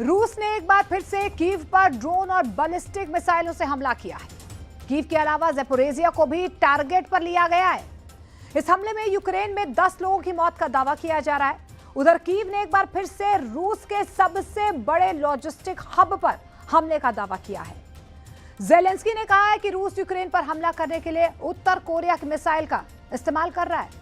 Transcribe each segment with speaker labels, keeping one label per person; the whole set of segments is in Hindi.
Speaker 1: रूस ने एक बार फिर से कीव पर ड्रोन और बैलिस्टिक मिसाइलों से हमला किया है। कीव के अलावा ज़ैपोरिज़िया को भी टारगेट पर लिया गया है। इस हमले में यूक्रेन में 10 लोगों की मौत का दावा किया जा रहा है। उधर कीव ने एक बार फिर से रूस के सबसे बड़े लॉजिस्टिक हब पर हमले का दावा किया है। ज़ेलेंस्की ने कहा है कि रूस यूक्रेन पर हमला करने के लिए उत्तर कोरिया की मिसाइल का इस्तेमाल कर रहा है।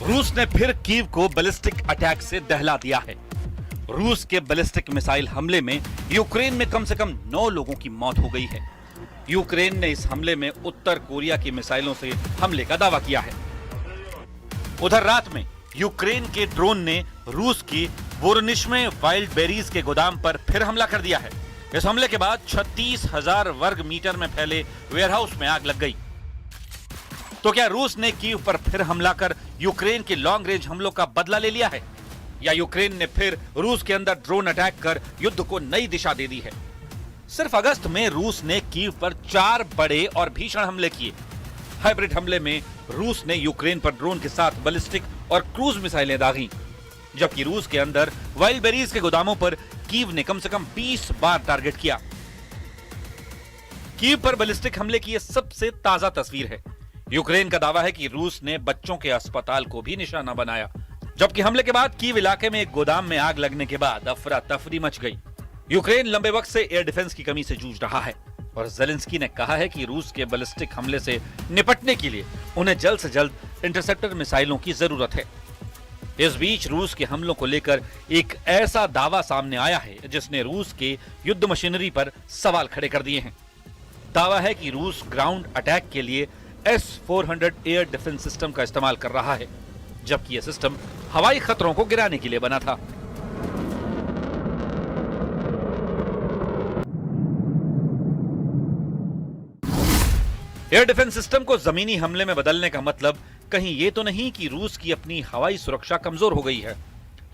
Speaker 2: रूस ने फिर कीव को बैलिस्टिक अटैक से दहला दिया है। रूस के बैलिस्टिक मिसाइल हमले में यूक्रेन में कम से कम 9 लोगों की मौत हो गई है। यूक्रेन ने इस हमले में उत्तर कोरिया की मिसाइलों से हमले का दावा किया है। उधर रात में यूक्रेन के ड्रोन ने रूस की वोरोनिश में वाइल्ड बेरीज के गोदाम पर फिर हमला कर दिया है। इस हमले के बाद 36,000 वर्ग मीटर में फैले वेयरहाउस में आग लग गई। तो क्या रूस ने कीव पर फिर हमला कर यूक्रेन के लॉन्ग रेंज हमलों का बदला ले लिया है, या यूक्रेन ने फिर रूस के अंदर ड्रोन अटैक कर युद्ध को नई दिशा दे दी है? सिर्फ अगस्त में रूस ने कीव पर 4 बड़े और भीषण हमले किए। हाइब्रिड हमले में रूस ने यूक्रेन पर ड्रोन के साथ बैलिस्टिक और क्रूज मिसाइलें दागी, जबकि रूस के अंदर वाइल्ड बेरीज के गोदामों पर कीव ने कम से कम 20 बार टारगेट किया। कीव पर बैलिस्टिक हमले की यह सबसे ताजा तस्वीर है। यूक्रेन का दावा है कि रूस ने बच्चों के अस्पताल को भी निशाना बनाया, जबकि हमले के बाद कीव इलाके में एक गोदाम में आग लगने के बाद अफरा तफरी मच गई। यूक्रेन लंबे वक्त से एयर डिफेंस की कमी से जूझ रहा है और ज़ेलेंस्की ने कहा है कि रूस के बैलिस्टिक हमले से निपटने के लिए उन्हें जल्द से जल्द इंटरसेप्टर मिसाइलों की जरूरत है। इस बीच रूस के हमलों को लेकर एक ऐसा दावा सामने आया है जिसने रूस के युद्ध मशीनरी पर सवाल खड़े कर दिए हैं। दावा है कि रूस ग्राउंड अटैक के लिए S-400 एयर डिफेंस सिस्टम का इस्तेमाल कर रहा है, जबकि यह सिस्टम हवाई खतरों को गिराने के लिए बना था। एयर डिफेंस सिस्टम को जमीनी हमले में बदलने का मतलब कहीं ये तो नहीं कि रूस की अपनी हवाई सुरक्षा कमजोर हो गई है।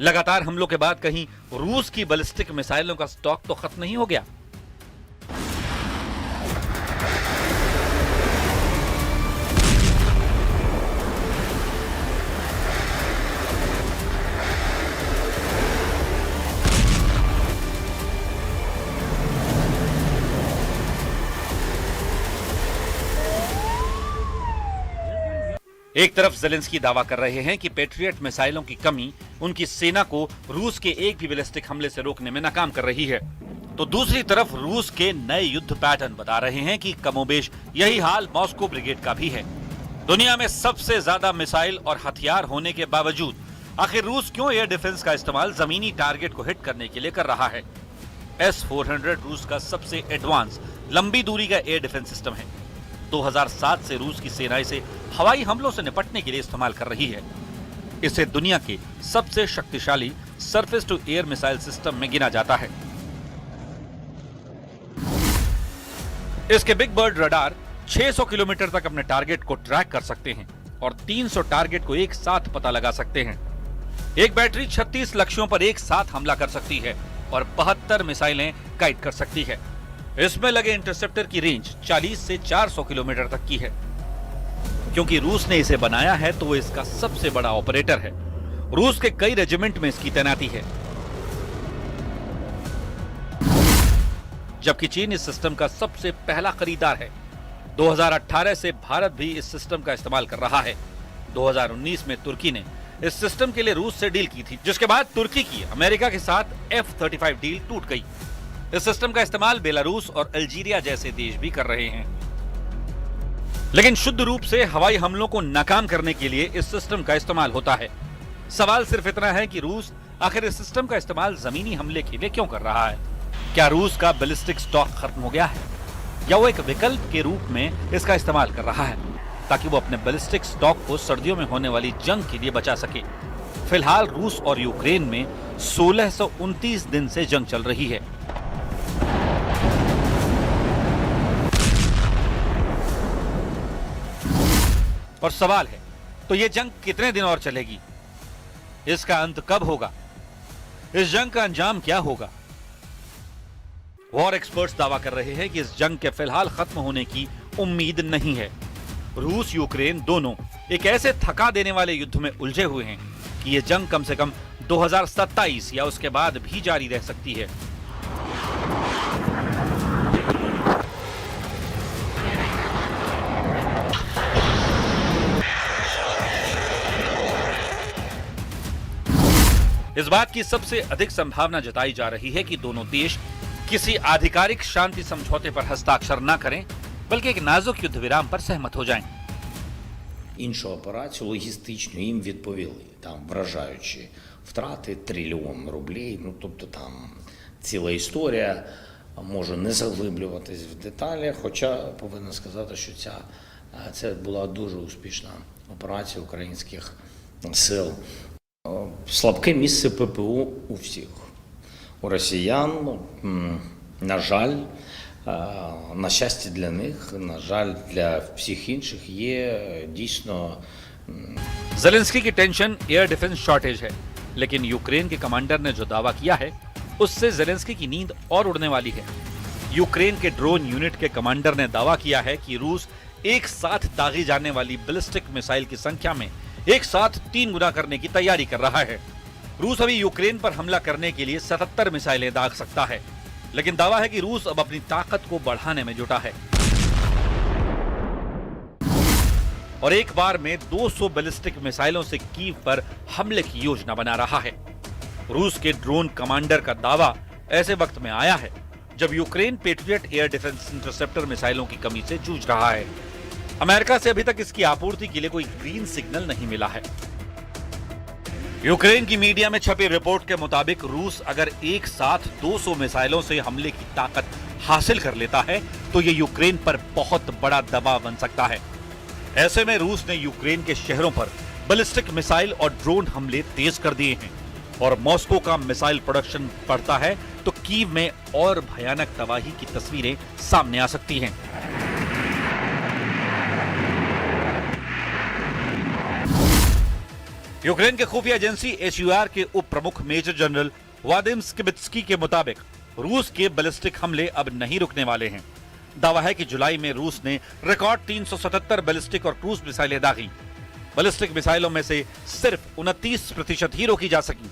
Speaker 2: लगातार हमलों के बाद कहीं रूस की बैलिस्टिक मिसाइलों का स्टॉक तो खत्म नहीं हो गया। एक तरफ ज़ेलेंस्की दावा कर रहे हैं कि पैट्रियट मिसाइलों की कमी उनकी सेना को रूस के एक भी बैलिस्टिक हमले से रोकने में नाकाम कर रही है, तो दूसरी तरफ रूस के नए युद्ध पैटर्न बता रहे हैं कि कमोबेश यही हाल मॉस्को ब्रिगेड का भी है। दुनिया में सबसे ज्यादा मिसाइल और हथियार होने के बावजूद आखिर रूस क्यों एयर डिफेंस का इस्तेमाल जमीनी टारगेट को हिट करने के लिए कर रहा है? S-400 रूस का सबसे एडवांस लंबी दूरी का एयर डिफेंस सिस्टम है। 2007 से रूस की सेना इसे हवाई हमलों से निपटने के लिए इस्तेमाल कर रही है। इसे दुनिया के सबसे शक्तिशाली surface to air missile system में गिना जाता है। इसके बिग बर्ड रडार 600 किलोमीटर तक अपने टारगेट को ट्रैक कर सकते हैं और 300 टारगेट को एक साथ पता लगा सकते हैं। एक बैटरी 36 लक्ष्यों पर एक साथ हमला कर सकती है और 72 मिसाइलें गाइड कर सकती है। इसमें लगे इंटरसेप्टर की रेंज 40 से 400 किलोमीटर तक की है। क्योंकि रूस ने इसे बनाया है तो वो इसका सबसे बड़ा ऑपरेटर है। रूस के कई रेजिमेंट में इसकी तैनाती है, जबकि चीन इस सिस्टम का सबसे पहला खरीदार है। 2018 से भारत भी इस सिस्टम का इस्तेमाल कर रहा है। 2019 में तुर्की ने इस सिस्टम के लिए रूस से डील की थी, जिसके बाद तुर्की की अमेरिका के साथ F-35 डील टूट गई। इस सिस्टम का इस्तेमाल बेलारूस और अल्जीरिया जैसे देश भी कर रहे हैं। लेकिन शुद्ध रूप से हवाई हमलों को नाकाम करने के लिए इस सिस्टम का इस्तेमाल होता है। सवाल सिर्फ इतना है कि रूस आखिर इस सिस्टम का इस्तेमाल जमीनी हमले के लिए क्यों कर रहा है? क्या रूस का बैलिस्टिक स्टॉक खत्म हो गया है, या वो एक विकल्प के रूप में इसका इस्तेमाल कर रहा है ताकि वो अपने बैलिस्टिक स्टॉक को सर्दियों में होने वाली जंग के लिए बचा सके? फिलहाल रूस और यूक्रेन में 1629 दिन से जंग चल रही है। और सवाल है, तो ये जंग कितने दिन और चलेगी? इसका अंत कब होगा? इस जंग का अंजाम क्या होगा? वॉर एक्सपर्ट्स दावा कर रहे हैं कि इस जंग के फिलहाल खत्म होने की उम्मीद नहीं है। रूस यूक्रेन दोनों एक ऐसे थका देने वाले युद्ध में उलझे हुए हैं कि यह जंग कम से कम 2027 या उसके बाद भी जारी रह सकती है। इस बात की सबसे अधिक संभावना जताई जा रही है कि दोनों देश किसी आधिकारिक शांति समझौते पर हस्ताक्षर न करें, बल्कि एक नाजुक युद्ध विराम पर सहमत हो जाएं।
Speaker 3: Іншу операцію логістичну їм відповіли, там вражаючи втрати $1 трильйон. Ну, тобто там ціла історія, можу не заглиблюватись в деталі, хоча повинен сказати, що це була дуже успішна операція українських сил. Слабке місце ППО у всіх. У росіян, на жаль, на щастя для них, на жаль для всіх інших, є дійсно...
Speaker 2: ज़ेलेंस्की की टेंशन एयर डिफेंस शॉर्टेज है, लेकिन यूक्रेन के कमांडर ने जो दावा किया है उससे ज़ेलेंस्की की नींद और उड़ने वाली है। यूक्रेन के ड्रोन यूनिट के कमांडर ने दावा किया है कि रूस एक साथ दागी जाने वाली बैलिस्टिक मिसाइल की संख्या में एक साथ 3 गुना करने की तैयारी कर रहा है। रूस अभी यूक्रेन पर हमला करने के लिए 77 मिसाइलें दाग सकता है, लेकिन दावा है कि रूस अब अपनी ताकत को बढ़ाने में जुटा है और एक बार में 200 बैलिस्टिक मिसाइलों से कीव पर हमले की योजना बना रहा है। रूस के ड्रोन कमांडर का दावा ऐसे वक्त में आया है जब Ukraine patriot air defence interceptor मिसाइलों की कमी से जूझ रहा है। अमेरिका से अभी तक इसकी आपूर्ति के लिए कोई ग्रीन सिग्नल नहीं मिला है। यूक्रेन की मीडिया में छपी रिपोर्ट के मुताबिक रूस अगर एक साथ 200 मिसाइलों से हमले की ताकत हासिल कर लेता है तो ये यूक्रेन पर बहुत बड़ा दबाव बन सकता है। ऐसे में रूस ने यूक्रेन के शहरों पर बैलिस्टिक मिसाइल और ड्रोन हमले तेज कर दिए हैं और मॉस्को का मिसाइल प्रोडक्शन बढ़ता है तो कीव में और भयानक तबाही की तस्वीरें सामने आ सकती हैं। यूक्रेन के खुफिया एजेंसी एसयूआर के उप प्रमुख मेजर जनरल वादिम स्किबित्स्की के मुताबिक रूस के बैलिस्टिक हमले अब नहीं रुकने वाले हैं। दावा है कि जुलाई में रूस ने रिकॉर्ड 377 बैलिस्टिक और क्रूज मिसाइलें दागी। बैलिस्टिक मिसाइलों में से सिर्फ 29% ही रोकी जा सकी।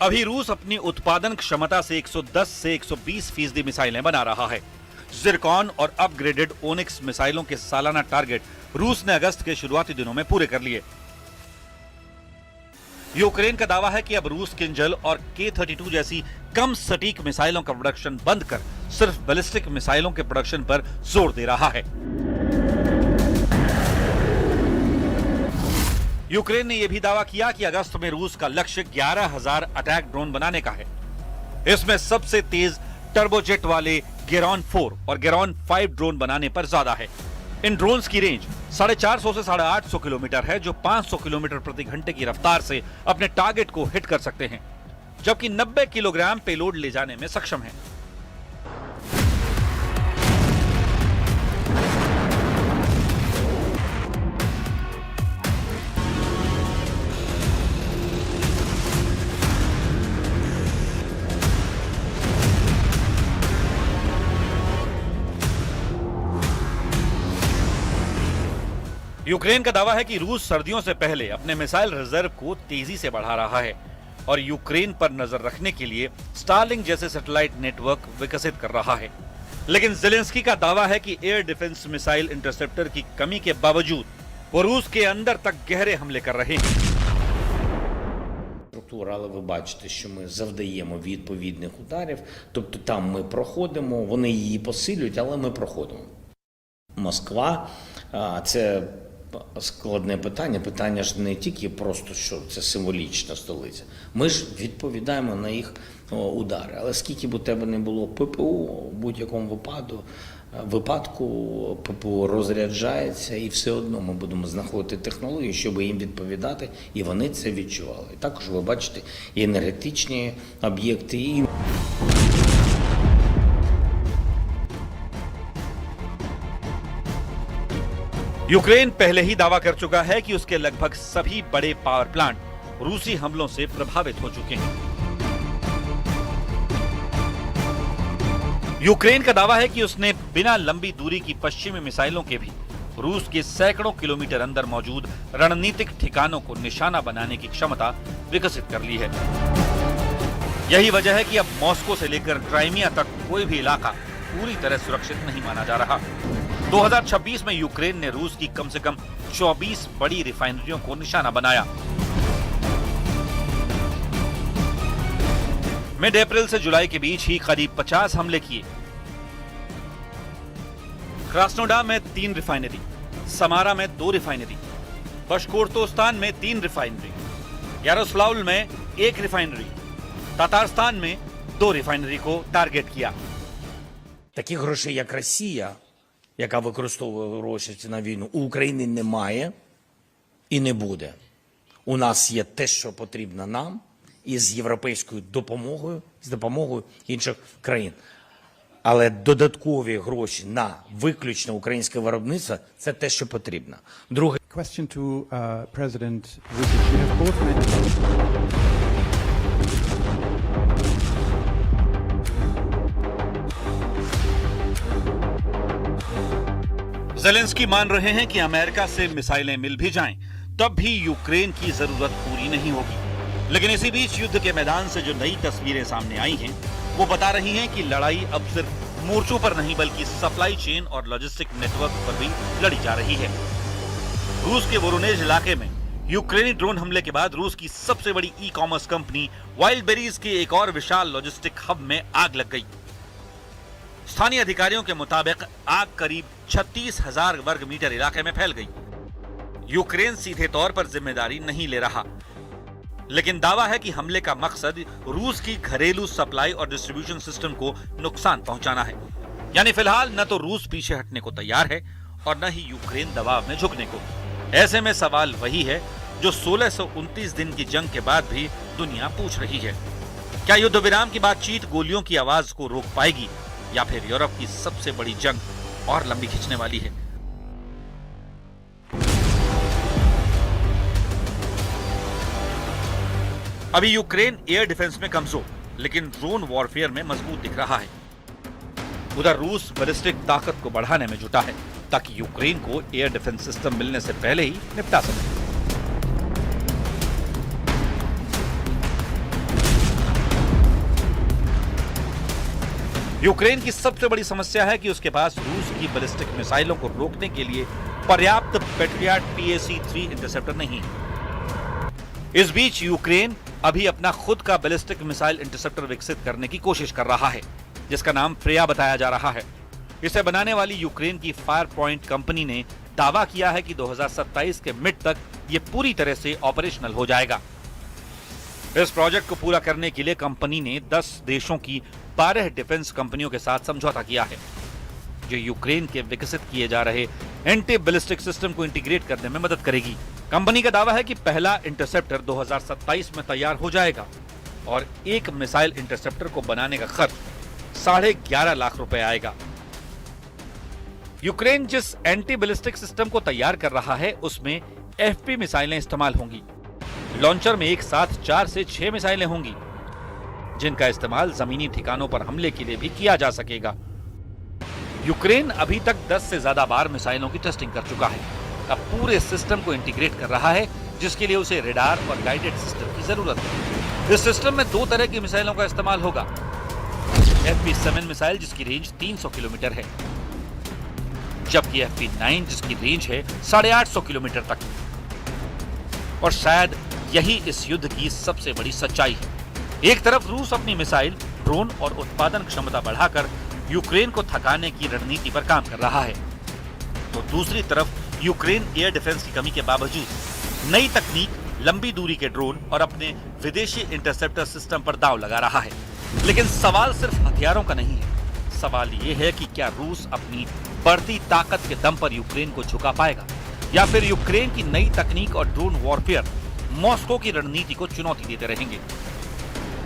Speaker 2: अभी रूस अपनी उत्पादन क्षमता से 110 से 120% मिसाइलें बना रहा है। जिरकॉन और अपग्रेडेड ओनिक्स मिसाइलों के सालाना टारगेट रूस ने अगस्त के शुरुआती दिनों में पूरे कर लिए। यूक्रेन का दावा है कि अब रूस किंजल और K-32 जैसी कम सटीक मिसाइलों का प्रोडक्शन बंद कर सिर्फ बैलिस्टिक मिसाइलों के प्रोडक्शन पर जोर दे रहा है। यूक्रेन ने यह भी दावा किया कि अगस्त में रूस का लक्ष्य 11,000 अटैक ड्रोन बनाने का है। इसमें सबसे तेज टर्बोजेट वाले गेरॉन 4 और गेरॉन 5 ड्रोन बनाने पर ज्यादा है। इन ड्रोन्स की रेंज 450 से 850 किलोमीटर है, जो 500 किलोमीटर प्रति घंटे की रफ्तार से अपने टारगेट को हिट कर सकते हैं, जबकि 90 किलोग्राम पेलोड ले जाने में सक्षम है। यूक्रेन का दावा है कि रूस सर्दियों से पहले अपने मिसाइल रिजर्व को तेजी से बढ़ा रहा है और यूक्रेन पर नजर रखने के लिए स्टारलिंक जैसे सैटेलाइट नेटवर्क विकसित कर रहा है। लेकिन ज़ेलेंस्की का दावा है कि एयर डिफेंस मिसाइल इंटरसेप्टर की कमी के बावजूद वो रूस के अंदर तक गहरे हमले कर रहे हैं।
Speaker 3: Але ви бачите, що ми завдаємо відповідних ударів, тобто там ми проходимо, вони її посилюють, але ми проходимо. Москва – це складне питання. Питання ж не тільки просто, що це символічна столиця. Ми ж відповідаємо на їх удари. Але скільки б у тебе не було ППО, в будь-якому випадку ППО розряджається, і все одно ми будемо знаходити технології, щоб їм відповідати, і вони це відчували. І також ви бачите і енергетичні об'єкти, і...
Speaker 2: यूक्रेन पहले ही दावा कर चुका है कि उसके लगभग सभी बड़े पावर प्लांट रूसी हमलों से प्रभावित हो चुके हैं। यूक्रेन का दावा है कि उसने बिना लंबी दूरी की पश्चिमी मिसाइलों के भी रूस के सैकड़ों किलोमीटर अंदर मौजूद रणनीतिक ठिकानों को निशाना बनाने की क्षमता विकसित कर ली है। यही वजह है कि अब मॉस्को से लेकर क्राइमिया तक कोई भी इलाका पूरी तरह सुरक्षित नहीं माना जा रहा। 2026 में यूक्रेन ने रूस की कम से कम 24 बड़ी रिफाइनरियों को निशाना बनाया। मिड अप्रैल से जुलाई के बीच ही करीब 50 हमले किए। क्रास्नोडार में 3 रिफाइनरी, समारा में 2 रिफाइनरी, बशकोर्तोस्तान में 3 रिफाइनरी, यारोस्लावल में 1 रिफाइनरी, तातारस्तान में 2 रिफाइनरी को टारगेट किया।
Speaker 3: Таких грошей, як Росія, яка використовує гроші на війну, у України немає і не буде. У нас є те, що потрібно нам, і з європейською допомогою, з допомогою інших країн. Але додаткові гроші на виключно українське виробництво – це те, що потрібно. Друге.
Speaker 4: Question to President Vučić. You have both mentioned.
Speaker 2: Zelensky मान रहे हैं कि अमेरिका से मिसाइलें मिल भी जाएं, तब भी यूक्रेन की जरूरत पूरी नहीं होगी। लेकिन इसी बीच युद्ध के मैदान से जो नई तस्वीरें सामने आई हैं, वो बता रही हैं कि लड़ाई अब सिर्फ मोर्चों पर नहीं बल्कि सप्लाई चेन और लॉजिस्टिक नेटवर्क पर भी लड़ी जा रही है। रूस के वोरोनेज इलाके में यूक्रेनी ड्रोन हमले के बाद रूस की सबसे बड़ी ई कॉमर्स कंपनी वाइल्डबेरीज के एक और विशाल लॉजिस्टिक हब में आग लग गई। स्थानीय अधिकारियों के मुताबिक आग करीब 36,000 वर्ग मीटर इलाके में फैल गई। यूक्रेन सीधे तौर पर जिम्मेदारी नहीं ले रहा, लेकिन दावा है कि हमले का मकसद रूस की घरेलू सप्लाई और डिस्ट्रीब्यूशन सिस्टम को नुकसान पहुंचाना है। यानी फिलहाल न तो रूस पीछे हटने को तैयार है और न ही यूक्रेन दबाव में झुकने को। ऐसे में सवाल वही है जो 1629 दिन की जंग के बाद भी दुनिया पूछ रही है। क्या युद्ध विराम की बातचीत गोलियों की आवाज को रोक पाएगी या फिर यूरोप की सबसे बड़ी जंग और लंबी खिंचने वाली है? अभी यूक्रेन एयर डिफेंस में कमजोर, लेकिन ड्रोन वॉरफेयर में मजबूत दिख रहा है। उधर रूस बैलिस्टिक ताकत को बढ़ाने में जुटा है ताकि यूक्रेन को एयर डिफेंस सिस्टम मिलने से पहले ही निपटा सके। यूक्रेन की सबसे बड़ी समस्या है कि उसके पास रूस की बैलिस्टिक मिसाइलों को रोकने के लिए पर्याप्त पेट्रियट PAC-3 इंटरसेप्टर नहीं है। इस बीच यूक्रेन अभी अपना खुद का बैलिस्टिक मिसाइल इंटरसेप्टर विकसित करने की कोशिश कर रहा है, जिसका नाम फ्रेया बताया जा रहा है। इसे बनाने वाली यूक्रेन की फायर पॉइंट कंपनी ने दावा किया है कि 2027 के मिड तक ये पूरी तरह से ऑपरेशनल हो जाएगा। इस प्रोजेक्ट को पूरा करने के लिए कंपनी ने 10 देशों की 12 डिफेंस कंपनियों के साथ समझौता किया है, जो यूक्रेन के विकसित किए जा रहे एंटी बैलिस्टिक सिस्टम को इंटीग्रेट करने में मदद करेगी। कंपनी का दावा है कि पहला इंटरसेप्टर 2027 में तैयार हो जाएगा और एक मिसाइल इंटरसेप्टर को बनाने का खर्च 11.5 लाख रुपए आएगा। यूक्रेन जिस एंटी बैलिस्टिक सिस्टम को तैयार कर रहा है, उसमें FP मिसाइलें इस्तेमाल होंगी। लॉन्चर में एक साथ 4 से 6 मिसाइलें होंगी, जिनका इस्तेमाल जमीनी ठिकानों पर हमले के लिए भी किया जा सकेगा। यूक्रेन अभी तक 10 से ज्यादा बार मिसाइलों की टेस्टिंग कर चुका है। अब पूरे सिस्टम को इंटीग्रेट कर रहा है, जिसके लिए उसे रेडार और गाइडेड सिस्टम की जरूरत है। इस सिस्टम में 2 तरह की मिसाइलों का इस्तेमाल होगा। FP7 मिसाइल जिसकी रेंज 300 किलोमीटर है, जबकि FP9 जिसकी रेंज है 850 किलोमीटर तक। और शायद यही इस युद्ध की सबसे बड़ी सच्चाई है। एक तरफ रूस अपनी मिसाइल, ड्रोन और उत्पादन क्षमता बढ़ाकर यूक्रेन को थकाने की रणनीति पर काम कर रहा है, तो दूसरी तरफ यूक्रेन एयर डिफेंस की कमी के बावजूद नई तकनीक, लंबी दूरी के ड्रोन और अपने विदेशी इंटरसेप्टर सिस्टम पर दांव लगा रहा है। लेकिन सवाल सिर्फ हथियारों का नहीं है। सवाल ये है कि क्या रूस अपनी बढ़ती ताकत के दम पर यूक्रेन को झुका पाएगा, या फिर यूक्रेन की नई तकनीक और ड्रोन वॉरफेयर मॉस्को की रणनीति को चुनौती देते रहेंगे।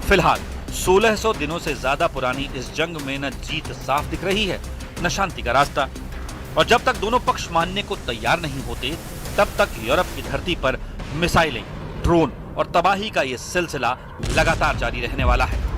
Speaker 2: फिलहाल 1600 दिनों से ज्यादा पुरानी इस जंग में न जीत साफ दिख रही है, न शांति का रास्ता। और जब तक दोनों पक्ष मानने को तैयार नहीं होते, तब तक यूरोप की धरती पर मिसाइलें, ड्रोन और तबाही का ये सिलसिला लगातार जारी रहने वाला है।